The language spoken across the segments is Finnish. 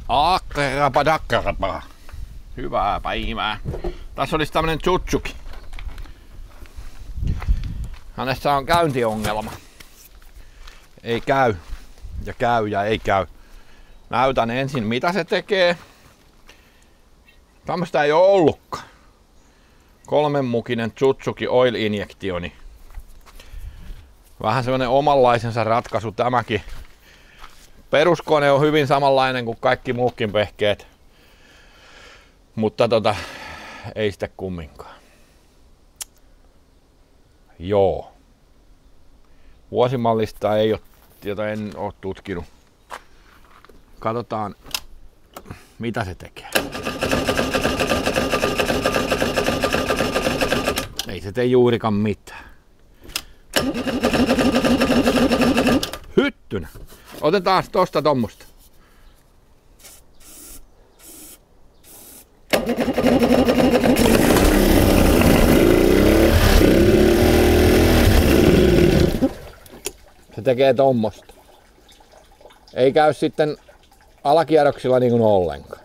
Akkerapa dakkerapa. Hyvää päivää. Tässä olisi tämmönen Tsutsuki. Hänessä on käyntiongelma. Ei käy. Ja käy ja ei käy. Näytän ensin mitä se tekee. Tämmöstä ei oo ollutkaan. 3-mukinen Tsutsuki Oil Injektioni. Vähän semmonen omanlaisensa ratkaisu tämäkin. Peruskone on hyvin samanlainen kuin kaikki muukin vehkeet. Mutta ei sitten kumminkaan. Joo. Vuosimallista ei ole, jota en oo tutkinut. Katsotaan mitä se tekee. Ei se tee juurikaan mitään. Hyttynä. Otetaan tosta tommosta. Se tekee tommosta. Ei käy sitten alakierroksilla niin kuin ollenkaan.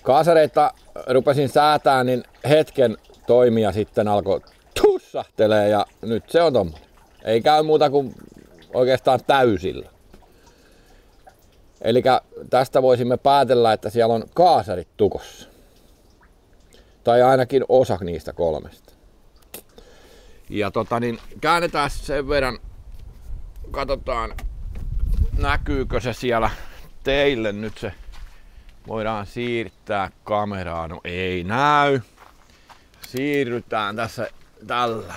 Kaasareita rupesin säätää, niin hetken toimia sitten alkoi tussahtelee ja nyt se on tommonen. Ei käy muuta kuin oikeastaan täysillä. Eli tästä voisimme päätellä, että siellä on kaasarit tukossa. Tai ainakin osa niistä 3. Ja käännetään sen verran, katsotaan näkyykö se siellä teille nyt se. Voidaan siirtää kameraa, no ei näy. Siirrytään tässä tällä.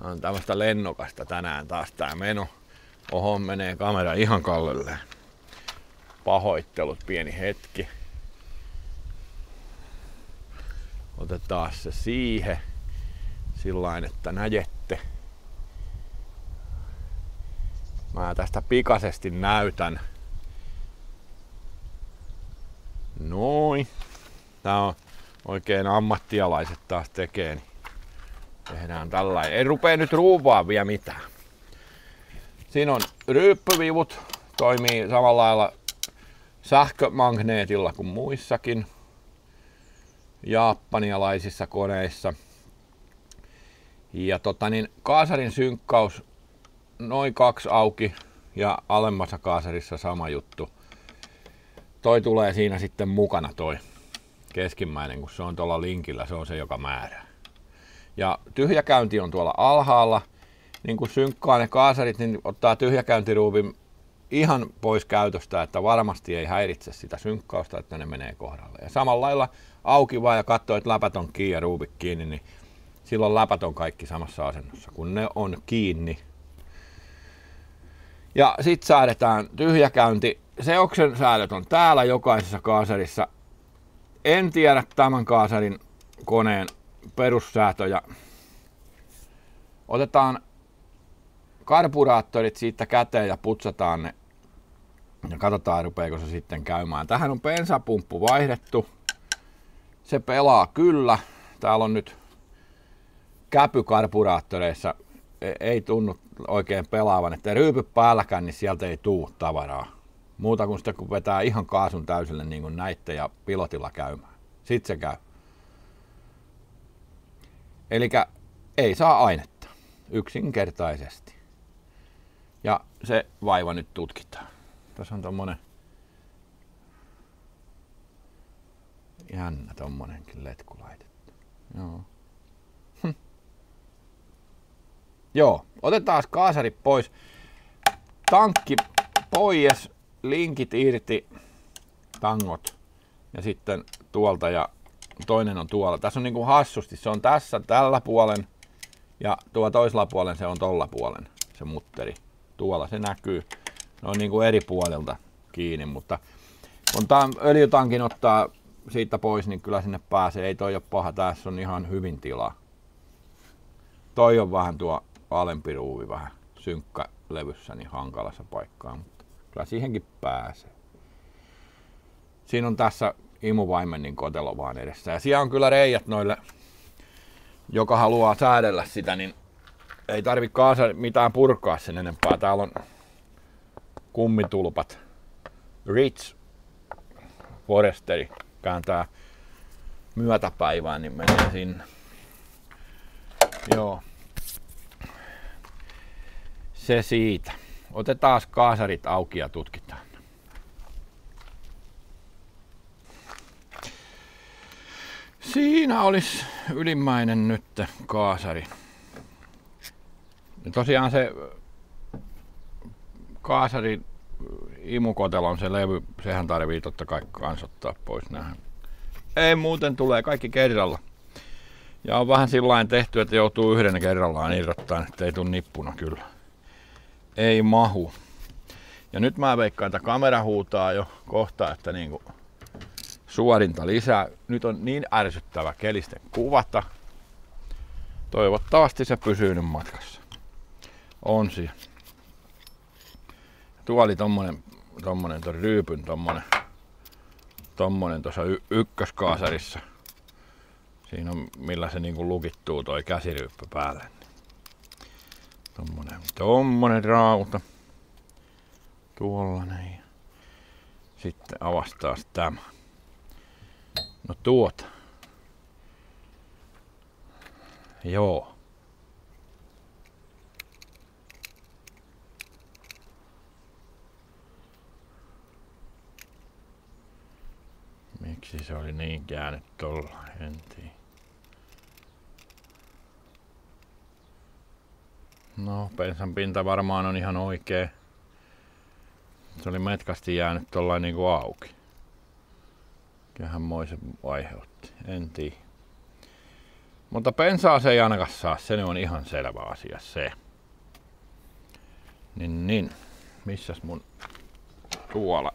On tämmöstä lennokasta tänään taas tää meno. Oho, menee kamera ihan kallelleen. Pahoittelut, pieni hetki. Otetaan se siihen. Sillain, että näjette. Mä tästä pikaisesti näytän. Noin. Tää on oikein ammattialaiset taas tekee. Niin tehdään tällainen. Ei rupee nyt ruuvaa vielä mitään. Siinä on ryyppyvivut. Toimii samalla lailla sähkömagneetilla kuin muissakin japanialaisissa koneissa. Ja kaasarin synkkaus noin 2 auki ja alemmassa kaasarissa sama juttu. Toi tulee siinä sitten mukana toi keskimmäinen, kun se on tuolla linkillä, se on se joka määrää. Ja tyhjäkäynti on tuolla alhaalla. Niin kun synkkaa ne kaasarit, niin ottaa tyhjäkäyntiruuvin ihan pois käytöstä, että varmasti ei häiritse sitä synkkausta, että ne menee kohdalle. Ja samalla lailla auki vaan ja katsoo, että läpät on kiinni ja ruuvit kiinni, niin silloin läpät on kaikki samassa asennossa, kun ne on kiinni. Ja sit säädetään tyhjäkäynti. Seoksen säädöt on täällä jokaisessa kaasarissa. En tiedä tämän kaasarin koneen perussäätöjä. Otetaan karburaattorit siitä käteen ja putsataan ne. Ja katsotaan rupeeko se sitten käymään. Tähän on bensapumppu vaihdettu. Se pelaa kyllä. Täällä on nyt käpy karburaattoreissa. Ei tunnu oikein pelaavan. Että ryypy päälläkään, niin sieltä ei tuu tavaraa. Muuta kuin sitä kun vetää ihan kaasun täysille niin kuin näitte ja pilotilla käymään. Sitten se käy. Elikkä ei saa ainetta. Yksinkertaisesti. Ja se vaiva nyt tutkitaan. Tässä on tommonen jännä tommonenkin letku laitettu. Joo. Joo, otetaan kaasari pois. Tankki pois, linkit irti, tangot ja sitten tuolta ja toinen on tuolla. Tässä on niinku hassusti, se on tässä tällä puolen ja tuo toisella puolen se on tolla puolen se mutteri. Tuolla se näkyy. Ne on niinku eri puolilta kiinni, mutta kun tämän öljytankin ottaa siitä pois, niin kyllä sinne pääsee. Ei toi ole paha, tässä on ihan hyvin tilaa. Toi on vähän tuo alempi ruuvi vähän synkkälevyssä niin hankalassa paikkaa, mutta kyllä siihenkin pääsee. Siinä on tässä imuvaimennin kotelo vaan edessä. Ja siellä on kyllä reijät noille, joka haluaa säädellä sitä, niin ei tarvitse mitään purkaa sen enempää. Täällä on kummitulpat Ridge Foresteri kääntää myötäpäivään, niin menee sinne. Joo. Se siitä. Otetaan kaasarit auki ja tutkitaan. Siinä olisi ylimmäinen nyt kaasari. Ja tosiaan se kaasari imukotelon se levy, sehän tarvii totta kai kans ottaa pois nähdä. Ei muuten tulee kaikki kerralla. Ja on vähän sillain tehty, että joutuu yhden kerrallaan irrottaa, että ei tule nippuna kyllä. Ei mahu. Ja nyt mä veikkaan, että kamera huutaa jo kohta, että niinku suorinta lisää. Nyt on niin ärsyttävä kelisten kuvata. Toivottavasti se pysyy nyt matkassa. On siellä. Tuoli tommonen ton ryypyn tommonen tuossa ykköskaasarissa. Siinä on millä se niinku lukittuu toi käsiryyppä päälle. Tommonen rauta. Tuollainen. Sitten avastaa tämä. No tuota. Joo. Miksi se oli niin käynyt tolla? En tiedä. No, pensan pinta varmaan on ihan oikee. Se oli metkasti jäänyt tollain niinku auki. Kyllähän moisen aiheutti. En tiedä. Mutta pensaa se ei ainakaan saa. Se on ihan selvä asia se. Niin. Missäs mun tuolla?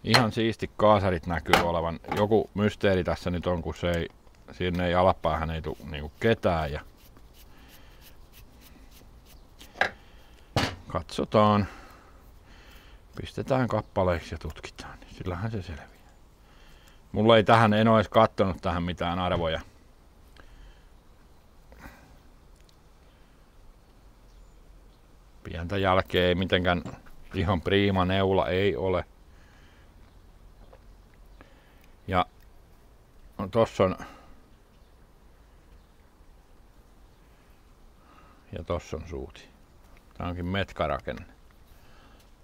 Ihan siisti kaasarit näkyy olevan. Joku mysteeri tässä nyt on, kun se ei, sinne ei alapäähän ei tule niinku ketään. Ja katsotaan. Pistetään kappaleiksi ja tutkitaan. Sillähän se selviää. Mulla ei tähän, en ole edes kattonut tähän mitään arvoja. Pientä jälkeä ei mitenkään ihan priima neula ei ole. Ja no, tossa on ja tossa on suuti. Tää onkin metkarakenne.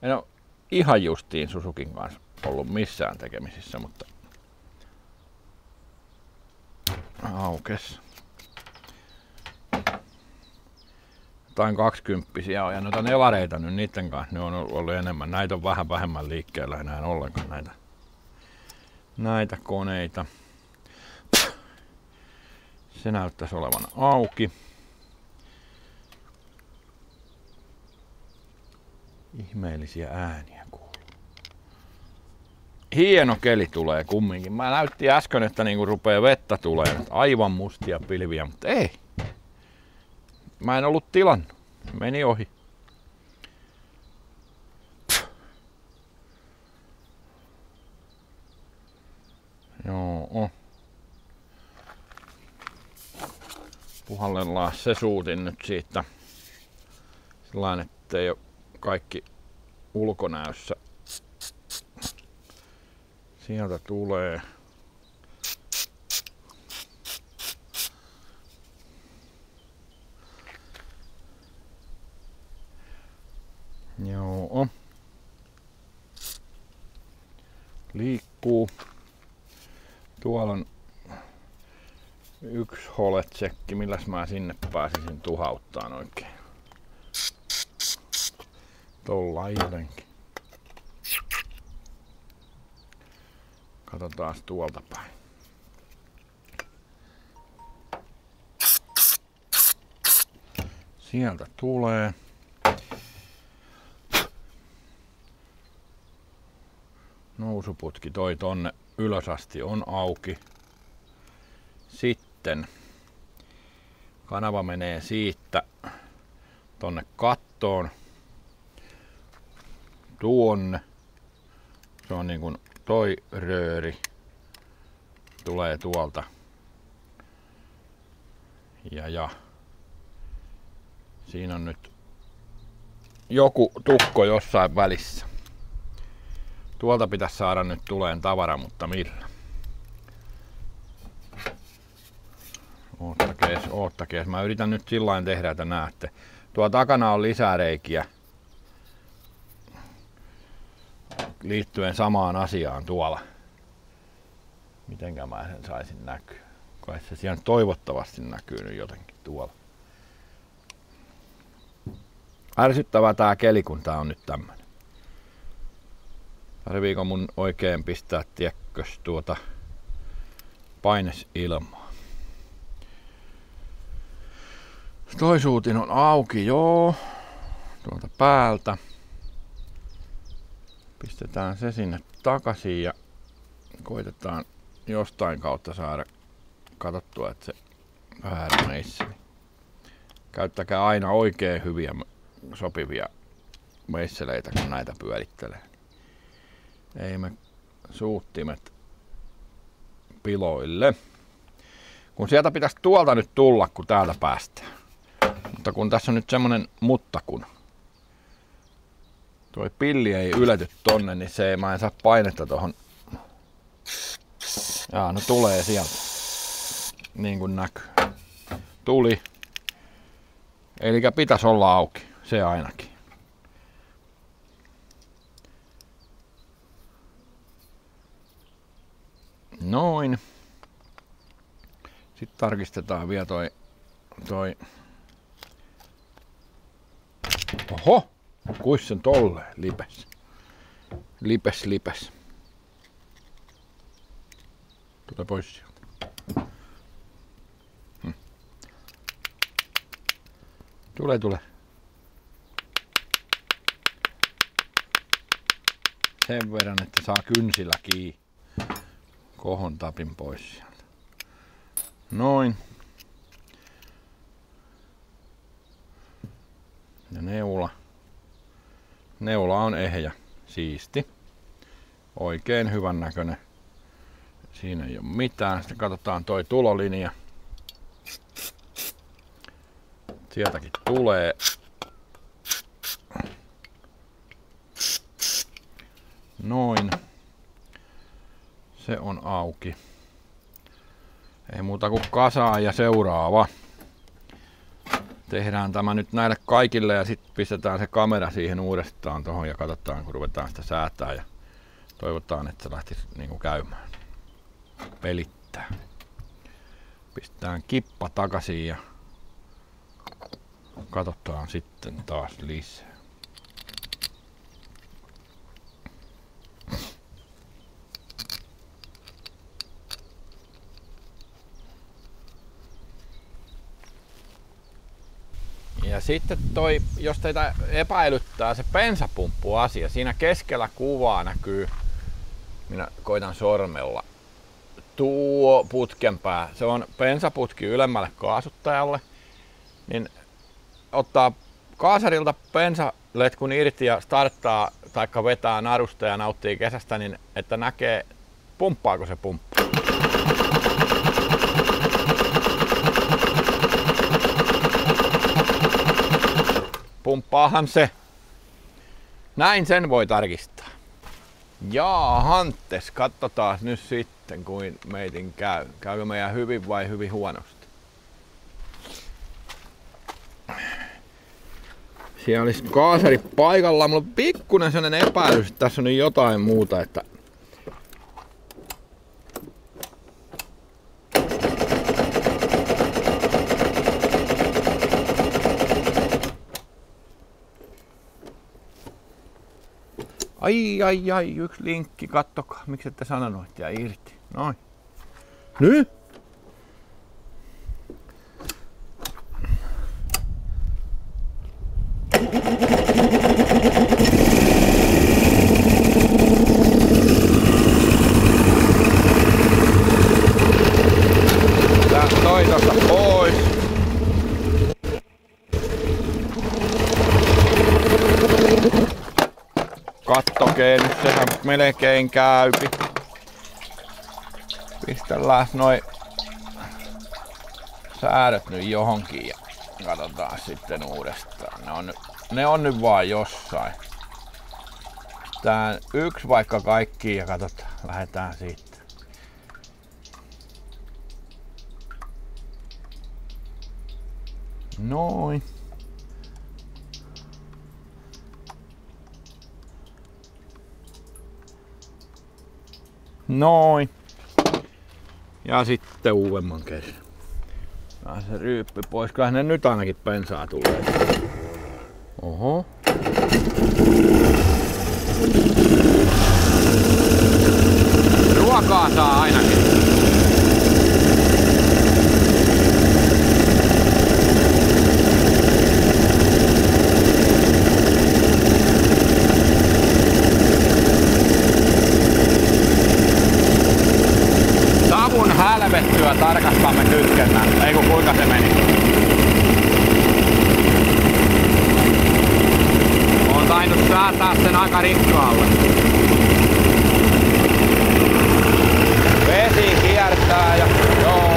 En oo ihan justiin Suzukin kanssa ollut missään tekemisissä, mutta aukes. Jotain 20-vuotiaita on ja noita nelareita nyt niitten kanssa, ne on ollut enemmän. Näitä on vähän vähemmän liikkeellä enää ollenkaan näitä koneita. Se näyttäisi olevan auki. Ihmeellisiä ääniä kuuluu. Hieno keli tulee kumminkin. Mä näytti äsken, että niinku rupee vettä tulee. Aivan mustia pilviä, mutta ei. Mä en ollut tilannut. Meni ohi. Joo. Puhallellaan se suutin nyt siitä. Sellainen, ettei ole kaikki ulkonäössä. Sieltä tulee. Joo. Liikkuu. Tuolla on yksi holetsekki, milläs mä sinne pääsisin tuhauttaan oikein. Tollain jotenkin. Katsotaan tuolta päin. Sieltä tulee. Nousuputki toi tonne ylös asti on auki. Sitten kanava menee siitä tonne kattoon. Tuonne. Se on niin kuin toi rööri tulee tuolta. Ja. Siinä on nyt joku tukko jossain välissä. Tuolta pitäisi saada nyt tuleen tavara, mutta millä? Oottakees. Mä yritän nyt sillain tehdä, että näette. Tuo takana on lisää reikiä liittyen samaan asiaan tuolla. Mitenkä mä sen saisin näkyä? Kai se siellä toivottavasti näkyy nyt jotenkin tuolla. Ärsyttävää tää keli, kun tää on nyt tämmönen. Tarviiko mun oikein pistää tiekkös painesilmaa? Toisuutin on auki, joo. Tuolta päältä. Pistetään se sinne takaisin ja koitetaan jostain kautta saada katsottua, että se vähän meisseli. Käyttäkää aina oikein hyviä sopivia meisseleitä, kun näitä pyörittelee. Ei me suuttimet piloille. Kun sieltä pitäisi tuolta nyt tulla, kun täältä päästään. Mutta kun tässä on nyt semmonen kun tuo pilli ei ylety tonne, niin mä en saa painetta tohon. Jaa, no tulee sieltä. Niin kuin näkyy. Tuli. Elikkä pitäisi olla auki. Se ainakin. Noin. Sitten tarkistetaan vielä toi. Oho! Kuis sen tolleen lipes. Lipes. Tule pois sieltä. Tule. Sen verran, että saa kynsillä kiinni. Kohon tapin pois sieltä. Noin. Ja neula on ehjä, siisti. Oikein hyvän näköinen. Siinä ei ole mitään. Sitten katsotaan toi tulolinja. Sieltäkin tulee. Noin. Se on auki. Ei muuta kuin kasaa ja seuraava. Tehdään tämä nyt näille kaikille ja sitten pistetään se kamera siihen uudestaan tohon ja katsotaan, kun ruvetaan sitä säätää ja toivotaan, että se lähtisi niinku käymään. Pelittää. Pistetään kippa takaisin ja katsotaan sitten taas lisää. Ja sitten jos teitä epäilyttää se bensapumppu-asia, siinä keskellä kuvaa näkyy, minä koitan sormella, tuo putkenpää. Se on bensaputki ylemmälle kaasuttajalle, niin ottaa kaasarilta bensaletkun irti ja starttaa taikka vetää narusta ja nauttii kesästä, niin että näkee, pumppaako se pumppu. Pumppaahan se. Näin sen voi tarkistaa. Jaa, Hantes, katsotaan nyt sitten, kuin meitin käy. Käykö meidän hyvin vai hyvin huonosti? Siellä olisi kaasari paikalla. Mulla on pikkuinen sellainen epäilys, että tässä on nyt jotain muuta, että Ai, yksi linkki, kattokaa, miksi ette sanonut, että jäi irti. Noin. Nyt? Tää toi tosta pois. Kattokee nyt, sehän melkein käypi. Pistellään noi säädöt nyt johonkin ja katsotaan sitten uudestaan. Ne on nyt vaan jossain. Pistetään yksi vaikka kaikkiin ja katsotaan, lähdetään siitä. Noin. Noin. Ja sitten uudemman kerran. Vähän se ryyppy pois. Kyllähän ne nyt ainakin bensaa tulee. Oho. Ruokaa saa ainakin. Savun hälvettyä tarkastamme kytkennän. Eiku kuinka se meni? On tainnut säätää sen aika rikkaalle. Vesi kiertää ja joo.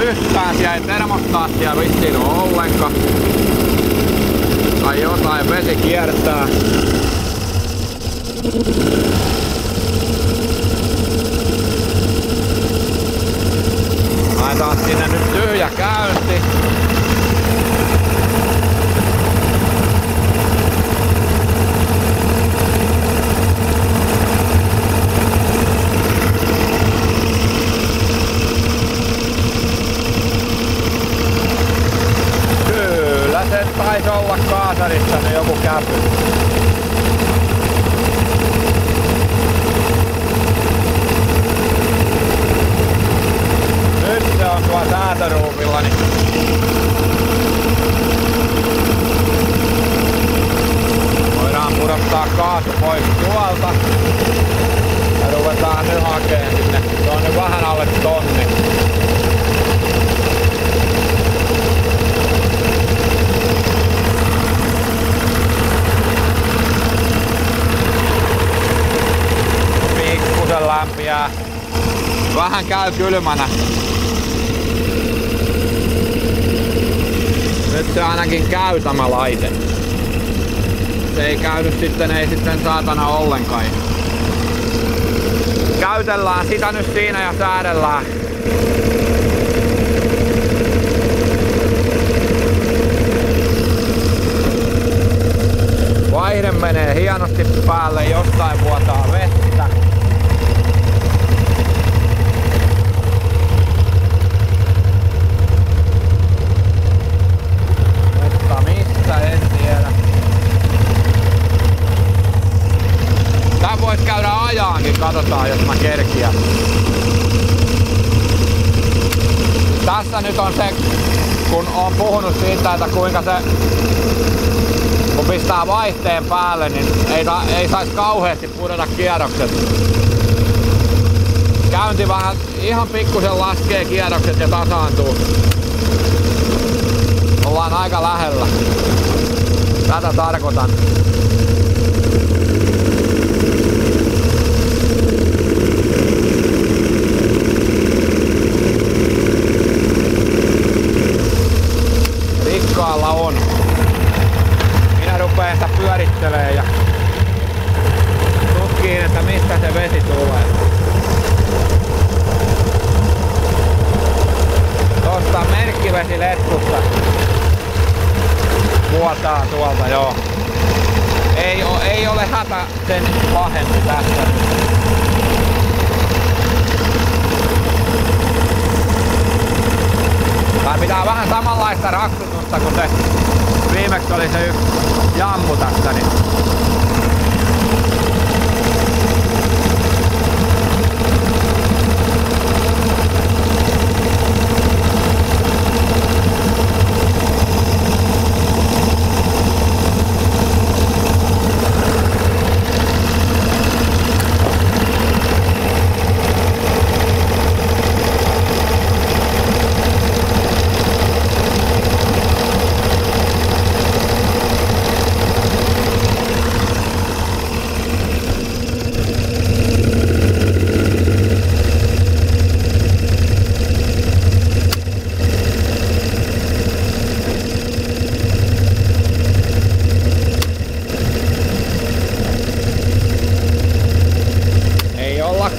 Yhtään siellä ei termostaattia vissiin ole ollenkaan. Tai jotain, vesi kiertää. Laitetaan sinne nyt tyhjä käynti. Taisi olla kaasarissa niin joku käpy. Nyt se on tuo säätöruuvilla, niin voidaan pudottaa kaasu pois tuolta ja ruvetaan nyt hakemaan sinne. Se on nyt vähän alle tonni. Lämpiää. Vähän käy kylmänä. Nyt se ainakin käy tämä laite. Se ei käynyt sitten, ei sitten saatana ollenkaan. Käytellään sitä nyt siinä ja säädellään. Vaihde menee hienosti päälle, jostain vuotaa vettä. En tiedä. Tän vois käydä ajaankin, katsotaan jos mä kerkiän. Tässä nyt on se, kun on puhunut siitä, että kuinka se, kun pistää vaihteen päälle, niin ei sais kauheasti pudota kierrokset. Käynti vähän ihan pikkusen laskee kierrokset ja tasaantuu. Ollaan aika lähellä. Tätä tarkoitan. Rikkaalla on. Minä rupeen sitä pyörittelee ja tutkiin, että mistä se vesi tulee. Tosta merkkivesiletkusta vuotaa tuolta, joo. Ei ole hätä sen pahempi tässä. Tää on vähän samanlaista raksutusta kuin se viimeksi oli se yksi jammu tässä. Niin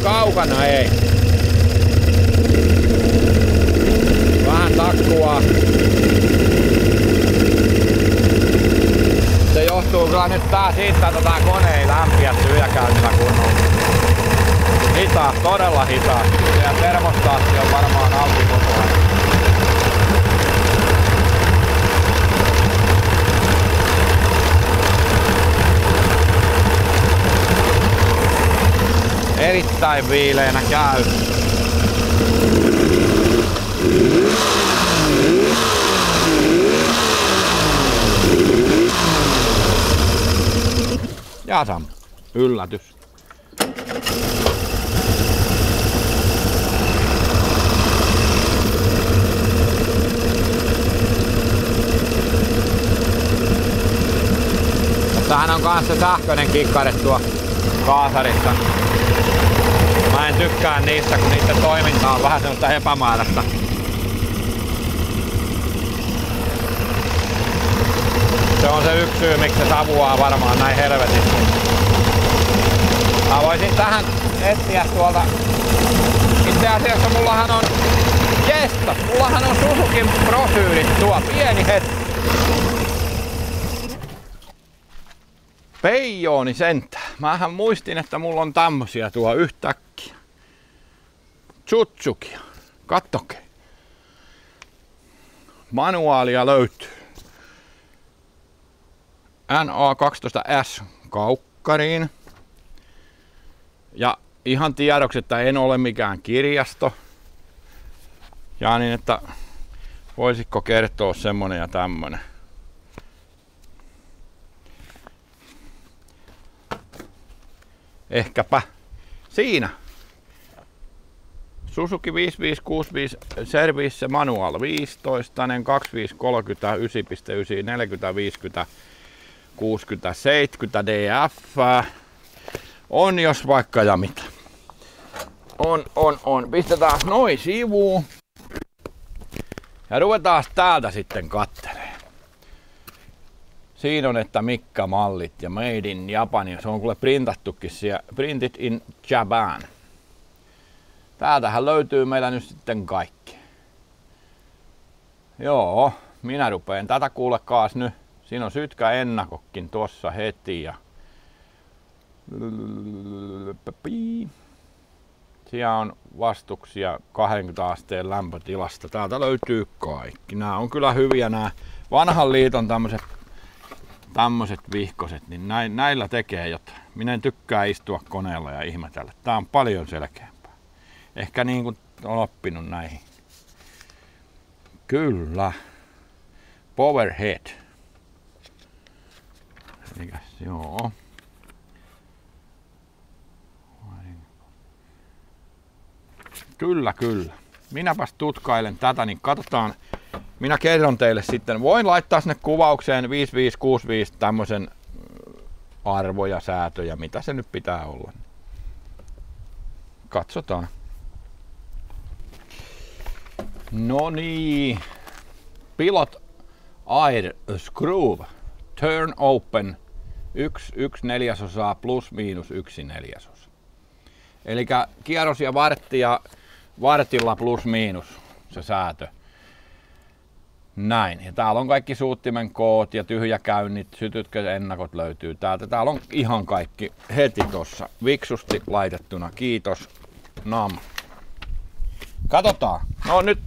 kaukana ei. Vähän takkua. Se johtuu kyllä nyt tää siitä, että tää kone ei lämpiä tyhjäkäynnillä kunnolla. Hitaas, todella hitaas. Ja termostaatti on varmaan auki koko ajan. Erittäin viileänä käy. Ja Sam, yllätys. Tämähän on kanssa sähköinen kikkare tuo kaasarissa. Mä en tykkää niistä, kun niiden toiminta on vähän semmoista epämääräistä. Se on se yksi syy, miksi se savuaa varmaan näin helvetisti. Mä voisin tähän etsiä tuolta. Itse asiassa mullahan on Suzukin brosyyrit tuo. Pieni hetki. Peijooni sentään. Mähän muistin, että mulla on tämmösiä tuo yhtäkkiä. Suzukia. Kattoke. Manuaalia löytyy. NA12S kaukkariin. Ja ihan tiedoksi, että en ole mikään kirjasto. Ja niin, että voisitko kertoa semmonen ja tämmönen. Ehkäpä siinä. Suzuki 5565 Service Manual 15, 2530 9.9 40 50 60 70 DF. On jos vaikka ja mitä. On. Pistetään noin sivuun. Ja ruvetaan täältä sitten kattelee. Siinä on, että mitkä mallit ja Made in Japan. Se on kuule printattukin siellä. Printed in Japan. Täältähän löytyy meillä nyt sitten kaikki. Joo, minä rupeen tätä kuulekaas nyt. Siinä on sytkä ennakkokin tuossa heti. Ja siellä on vastuksia 20 asteen lämpötilasta. Täältä löytyy kaikki. Nämä on kyllä hyviä nämä vanhan liiton tämmöiset vihkoset, niin näillä tekee jotain. Minä en tykkää istua koneella ja ihmetellä. Tää on paljon selkeämpää. Ehkä niin kuin on oppinut näihin. Kyllä. Powerhead. Mikäs, joo. Kyllä. Minäpäs tutkailen tätä, niin katsotaan. Minä kerron teille sitten. Voin laittaa sinne kuvaukseen 5565 tämmösen arvoja, säätöjä, mitä se nyt pitää olla. Katsotaan. No niin. Pilot Air Screw. Turn open 1/4 plus miinus 1/4. Elikkä kierros ja vartilla plus miinus se säätö. Näin. Ja täällä on kaikki suuttimen koot ja tyhjäkäynnit, sytytköennakot löytyy täältä. Täällä on ihan kaikki heti tossa viksusti laitettuna. Kiitos. Nam. Katsotaan. No nyt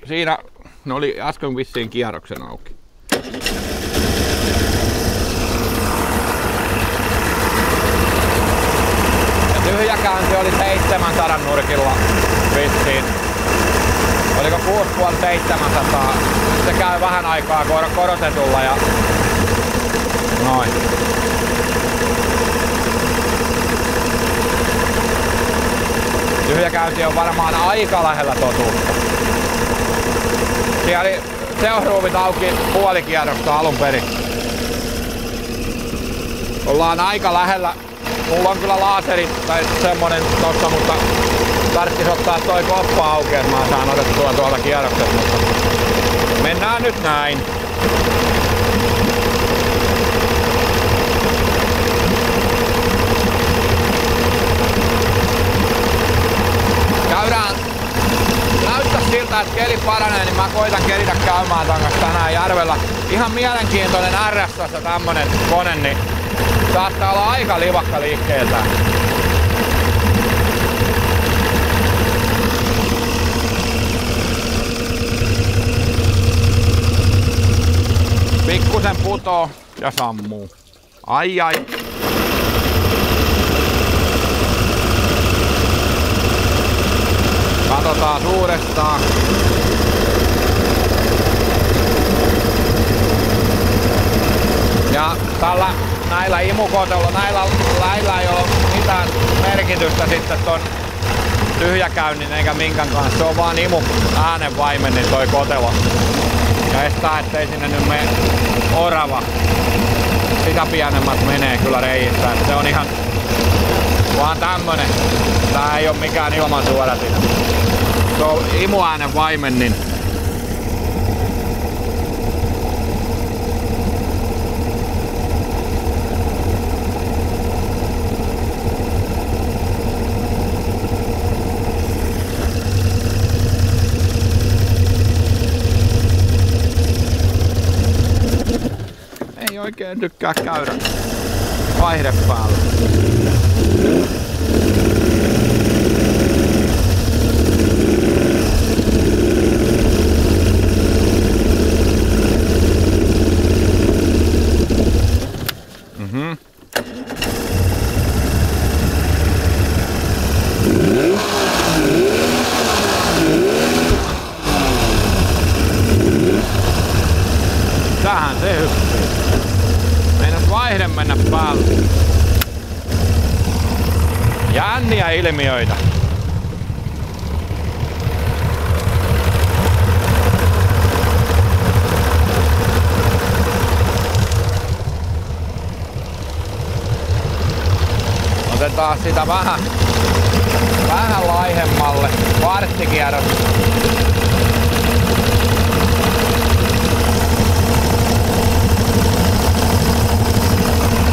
siinä Ne oli äsken vissiin kierroksen auki. Ja tyhjäkäynti oli 700 nurkilla vissiin. Oliko 6,5–700? Se käy vähän aikaa korotetulla ja noin. Tyhjäkäynti on varmaan aika lähellä totuutta. Siellä oli seosruuvit auki puolikierrosta alun perin. Ollaan aika lähellä. Mulla on kyllä laserit tai semmonen tossa, mutta tarttis ottaa toi koppa auki, että mä saan otettua tuolta kierrokset, mutta mennään nyt näin. Käydään, näyttää siltä, että keli paranee, niin mä koitan keritä käymään tänään järvellä. Ihan mielenkiintoinen RS tämmönen kone, niin saattaa olla aika livakka liikkeeltään. Pikkusen putoo ja sammuu. Ai ai. Katsotaan uudestaan. Ja näillä imukoteilla, näillä ei ole mitään merkitystä sitten ton tyhjäkäynnin eikä minkään kanssa. Se on vaan imu äänenvaimennin toi kotelo. Ja estää, ettei sinne nyt mene orava. Sitä pienemmät menee kyllä reijissä. Se on ihan vaan tämmönen. Tää ei oo mikään ilmansuodatin. Se on imuäänenvaimennin. Ei oikein tykkää käydä vaihde päällä. Tähän se hyppii. Meinas vaihde mennä päälle. Jänniä ilmiöitä. Otetaan sitä vähän laihemmalle. Varttikierros.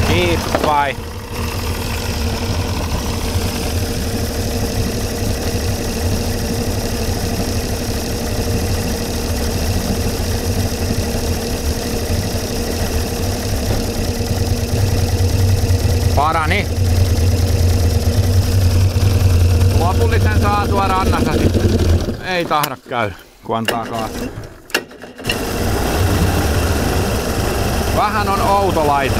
Kiippai. Parani. Lopullisen saatua rannassa sitten. Ei tahda käydä, kun antaa kaatua. Vähän on outo laite.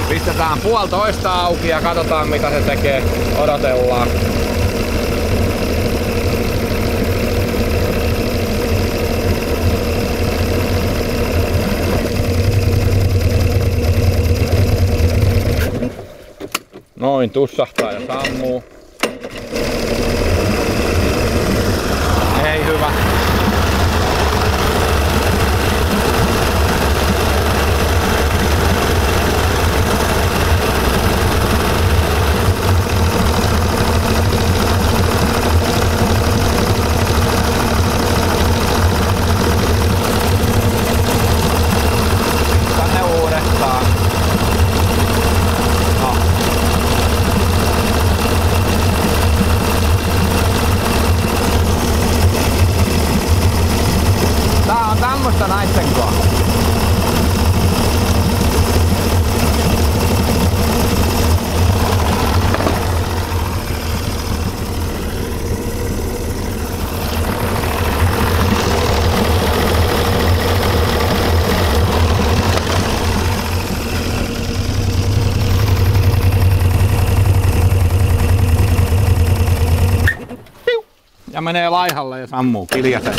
Pistetään 1,5 auki ja katsotaan mitä se tekee. Odotellaan. Noin, tussahtaa ja sammuu. Ei hyvä. ja menee laihalle ja sammuu kiljasen.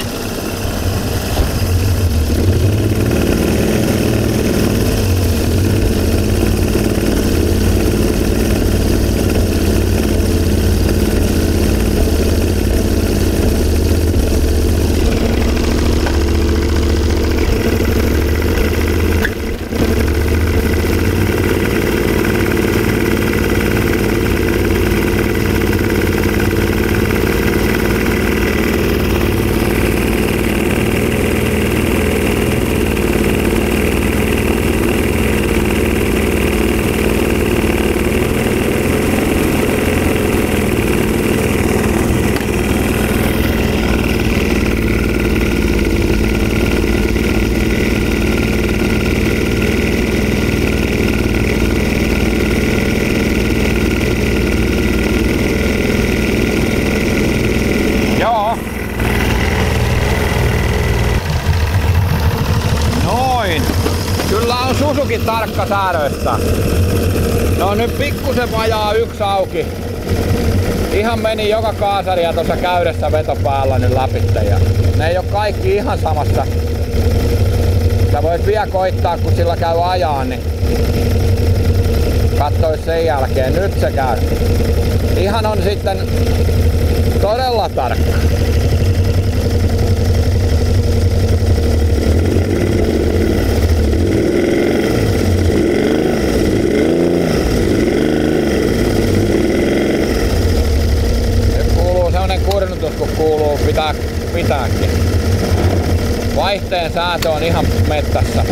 Suzuki tarkka säädöistä. No nyt pikkusen vajaa yksi auki. Ihan meni joka kaasaria tuossa käydessä vetopäällä nyt läpitte. Ja ne ei oo kaikki ihan samassa. Sä voit vielä koittaa kun sillä käy ajaa, niin katsois sen jälkeen. Nyt se käy. Ihan on sitten todella tarkka. Kurnutus kun kuuluu pitääkin. Vaihteen säätö on ihan mettässä.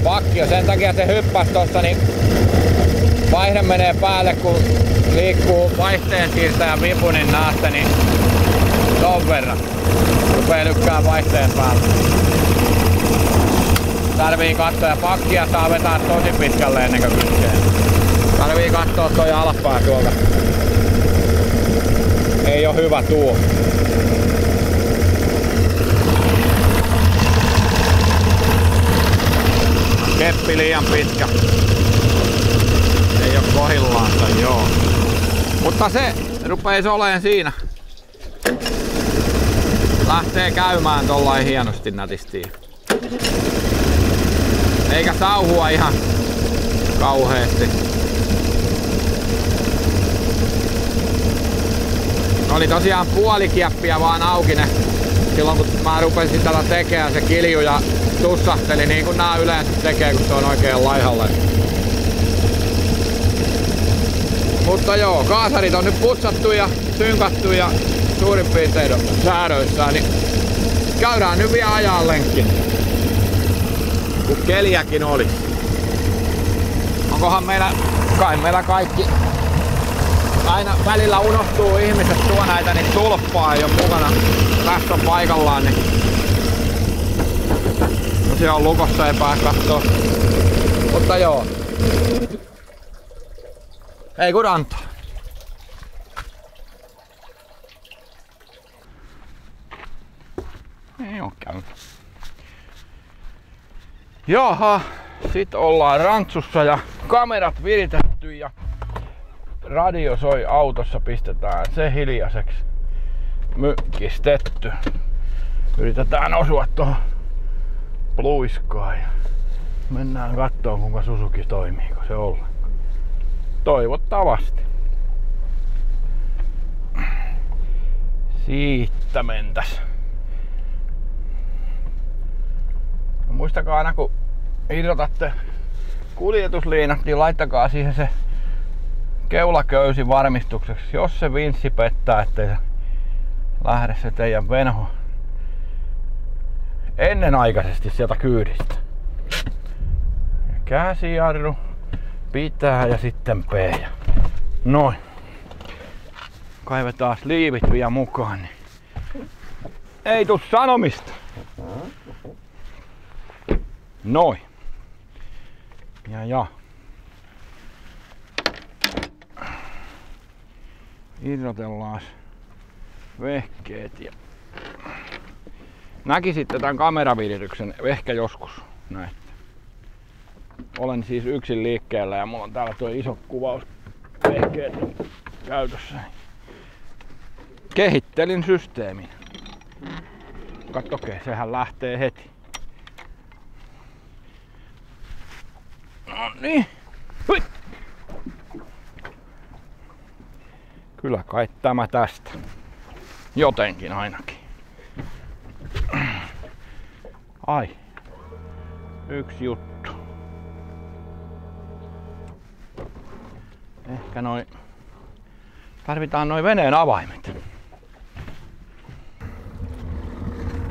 Pakki sen takia se hyppäs tossa, niin vaihde menee päälle kun liikkuu vaihteen siirtäjän vipu, niin naatte niin ton verran. Rupee lykkää vaihteen päälle. Tarvii katsoa ja pakkia saa vetää tosi pitkälle ennen kuin kytkee. Tarvii katsoa toi alapää tuolta. Ei oo hyvä tuo. Keppi liian pitkä. Ei oo kohillaansa, joo. Mutta se rupeis oleen siinä. Lähtee käymään tollain hienosti nätisti. Eikä sauhua ihan kauheesti. Oli tosiaan puoli kieppiä vaan auki ne. Silloin kun mä rupesin tätä tekemään, se kilju ja tussahteli niin kuin nää yleensä tekee, kun se on oikein laihalle. Mutta joo, kaasarit on nyt putsattu ja synkattu ja suurin piirtein säädöissään, niin käydään nyt vielä ajaa lenkki. Kun keliäkin oli. Onkohan kai meillä kaikki. Aina välillä unohtuu ihmiset tuo näitä, niin tulppaa ei oo mukana. Tässä on paikallaan, niin no se on lukossa, ei pääs kattoo. Mutta joo. Ei kun antaa. Ei oo käynyt. Jaha, sit ollaan rantsussa ja kamerat viritetty ja radio soi autossa, pistetään se hiljaiseksi. Mykkistetty. Yritetään osua tuohon pluiskaan ja mennään kattoon kuinka Suzuki toimiiko se ollenkaan. Toivottavasti. Siitä mentäs. No muistakaa aina kun irrotatte kuljetusliinat, niin laittakaa siihen se keulaköysi varmistukseksi, jos se vinssi pettää, ettei se lähde se teidän venho ennenaikaisesti sieltä kyydistä. Käsijarru pitää ja sitten P. Noin. Kaivetaan liivit vielä mukaan, niin ei tuu sanomista. Noin. Ja. Irrotellaan vehkeet ja näkisitte tämän kameravirityksen ehkä joskus näette. Olen siis yksin liikkeellä ja mulla on täällä tuo iso kuvaus vehkeet käytössä. Kehittelin systeemin. Kattokee, sehän lähtee heti. No niin. Hui. Kyllä kai tämä tästä. Jotenkin ainakin. Ai. Yksi juttu. Ehkä tarvitaan noin veneen avaimet.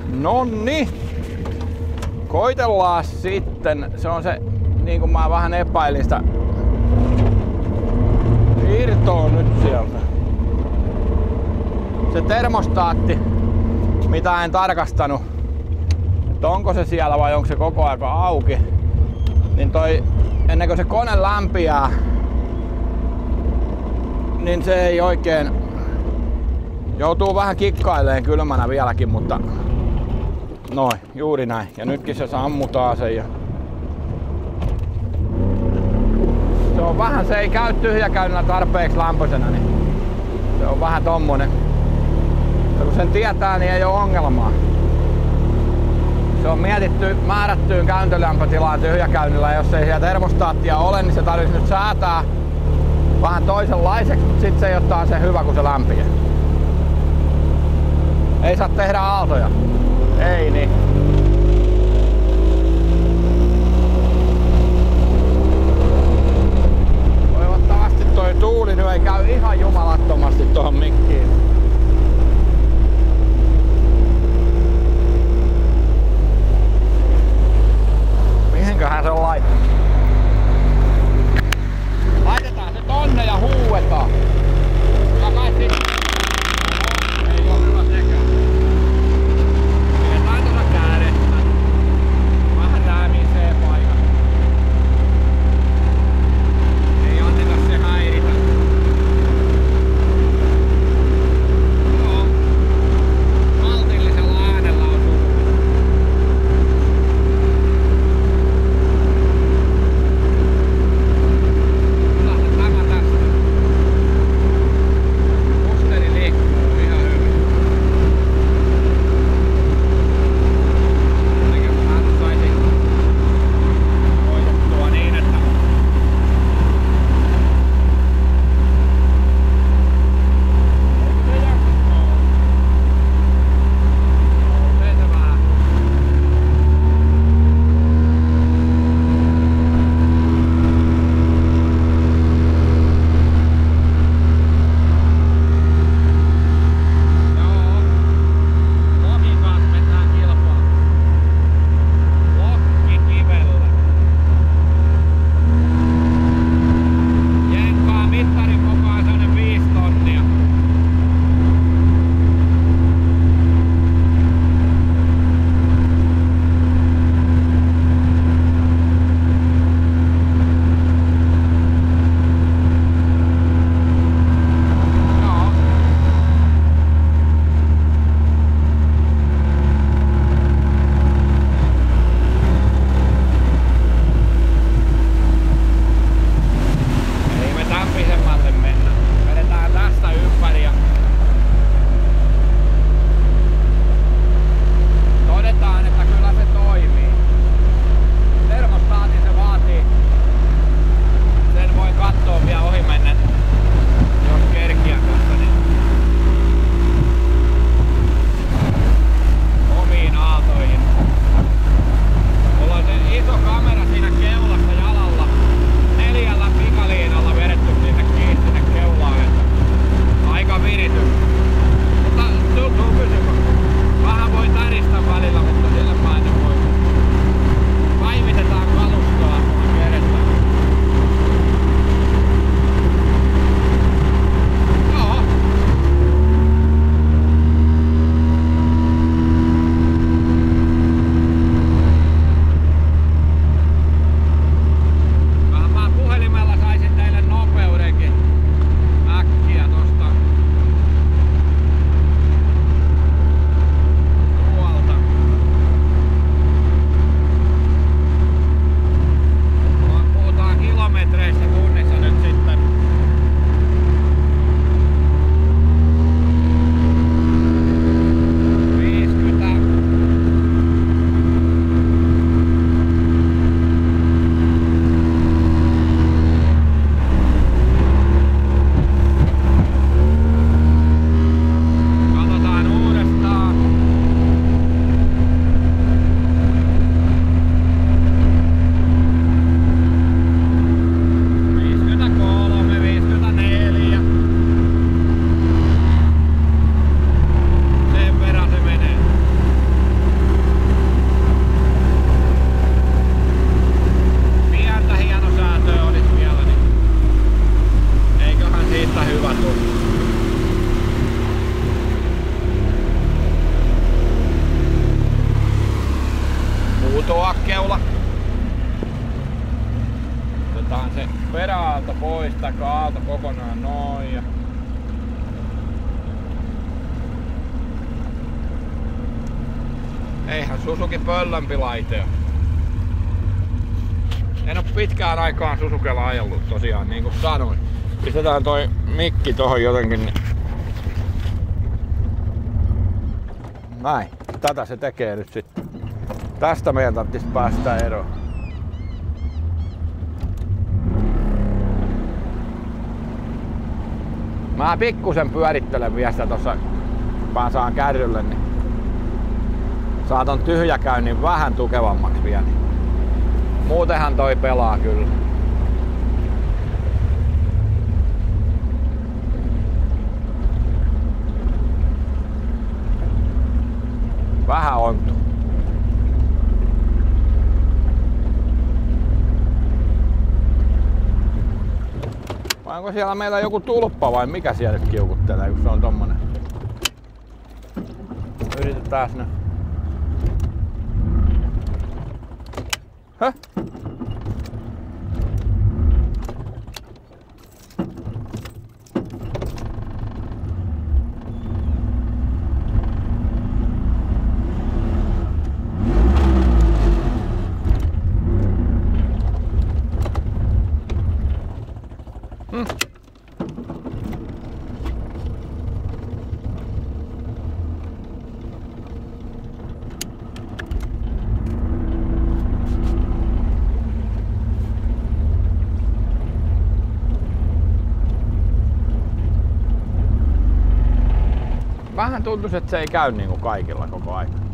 Nonni. Koitellaan sitten. Se on se, niin kuin mä vähän epäilin sitä. Irtoo nyt sieltä. Se termostaatti, mitä en tarkastanut, että onko se siellä vai onko se koko aika auki, niin ennen kuin se kone lämpiää, niin se ei oikein, joutuu vähän kikkaileen kylmänä vieläkin, mutta noin, juuri näin. Ja nytkin se sammutaan sen. Ja se on vähän, se ei käy tyhjäkäynnillä tarpeeksi lämpöisenä, niin se on vähän tommonen. Ja kun sen tietää, niin ei ole ongelmaa. Se on mietitty määrättyyn käyntilämpötilaan tyhjäkäynnillä, ja jos ei siellä termostaattia ole, niin se tarvitsisi nyt säätää vähän toisenlaiseksi, mutta sit se ei ole taas se hyvä, kun se lämpiää. Ei saa tehdä aaltoja. Ei niin. Toivottavasti toi tuuli nyt ei käy ihan jumalattomasti tuohon mikkiin. Mihinköhän se on laitettu? Laitetaan se tonne ja huuetaan. Kyllä kai ei oo hyvä sekään. Pidetään tuossa käänne. otetaan se peräaalto pois, tai aalto kokonaan noin. Ja eihän Suzuki pöllömpi laite ole. En oo pitkään aikaan Suzukella ajellut tosiaan, niin kuin sanoin. Pistetään toi mikki tohon jotenkin. Näin. Tätä se tekee nyt sitten. Tästä meidän tarvitsisi päästä eroon. Mä pikkusen pyörittelen vielä sitä tossa, pääsään kärrylle, niin saa ton tyhjäkäynnin vähän tukevammaksi vielä. Muutenhan toi pelaa kyllä. Vähän ontu. Vai onko siellä meillä joku tulppa vai mikä siellä nyt kiukuttelee, kun se on tommonen? Yritetään nyt. Höh? Vähän tuntuisi, että se ei käy niinku kaikilla koko ajan.